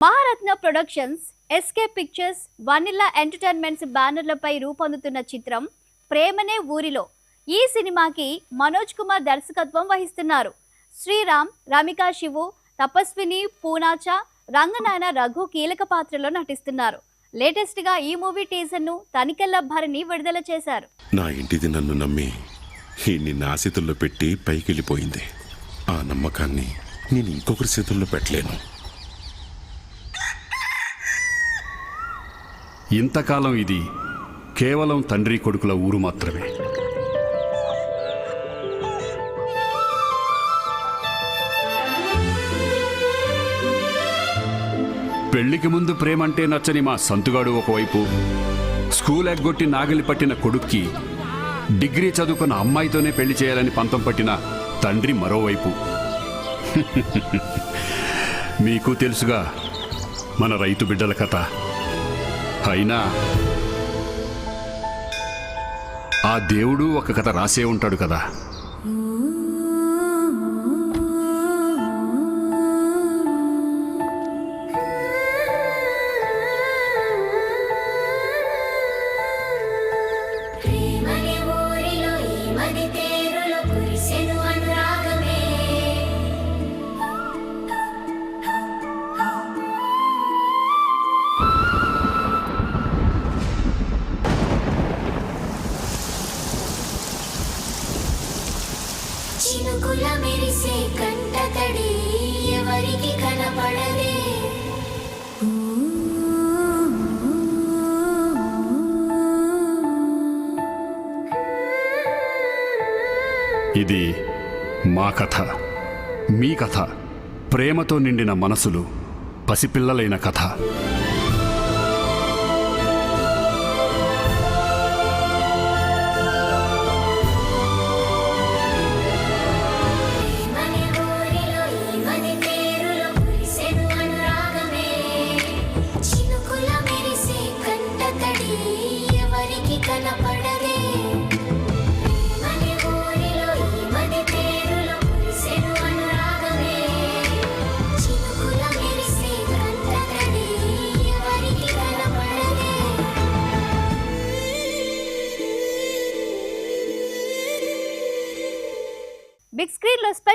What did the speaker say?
Maharatna productions, SK pictures, vanilla entertainments బ్యానర్లపై రూపొందుతున్న చిత్రం ప్రేమనే ఊరిలో. ఈ సినిమాకి మనోజ్ కుమార్ దర్శకత్వం వహిస్తున్నారు. శ్రీరామ్, రమికా శివు, తపస్విని, పూనాచా, రంగనాయన రఘు కీలక పాత్రలో నటిస్తున్నారు. లేటెస్ట్ గా ఈ మూవీ టీజర్ ను తనికెళ్ల భరణి విడుదల చేశారు. నా ఇంటిది నన్ను నమ్మి నిన్న ఆశితుల్లో పెట్టి పైకెళ్ళిపోయింది. ఆ నమ్మకాన్ని నేను ఇంకొకరి చేతుల్లో పెట్టలేను. ఇంతకాలం ఇది కేవలం తండ్రి కొడుకుల ఊరు మాత్రమే. పెళ్లికి ముందు ప్రేమంటే నచ్చని మా సంతుగాడు ఒకవైపు, స్కూల్ ఎగ్గొట్టి నాగలి పట్టిన కొడుక్కి డిగ్రీ చదువుకున్న అమ్మాయితోనే పెళ్లి చేయాలని పంతం పట్టిన తండ్రి మరోవైపు. మీకు తెలుసుగా మన రైతు బిడ్డల కథ. అయినా ఆ దేవుడు ఒక కథ రాసే ఉంటాడు కదా. చినుకుల మెరిసే కంటతడి ఎవరికి కనపడదే. ఇది మా కథ, మీ కథ. ప్రేమతో నిండిన మనసులు, పసిపిల్లలైన కథ. చినుకుల మెరిసే కంటతడి ఎవరికి కనపడదే.